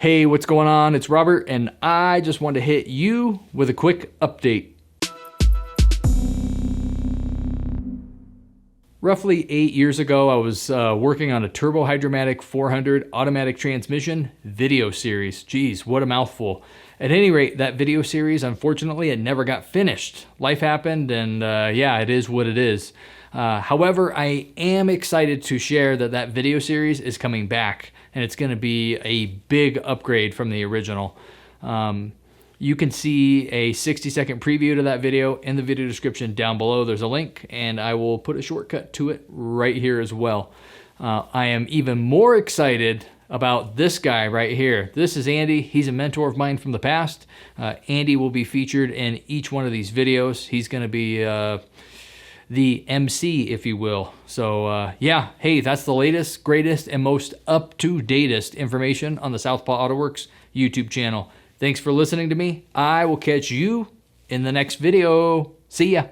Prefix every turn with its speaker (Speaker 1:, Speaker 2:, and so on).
Speaker 1: Hey, what's going on? It's Robert, and I just wanted to hit you with a quick update. Roughly 8 years ago, I was working on a Turbo Hydromatic 400 automatic transmission video series. Geez, what a mouthful. At any rate, that video series, unfortunately, it never got finished. Life happened, and yeah, it is what it is. However, I am excited to share that that video series is coming back, and it's going to be a big upgrade from the original. You can see a 60-second preview to that video in the video description down below. There's a link, and I will put a shortcut to it right here as well. I am even more excited about this guy right here. This is Andy. He's a mentor of mine from the past. Andy will be featured in each one of these videos. He's going to be the MC, if you will. So yeah, hey, that's the latest, greatest, and most up-to-datest information on the Southpaw Auto Works YouTube channel. Thanks for listening to me. I will catch you in the next video. See ya.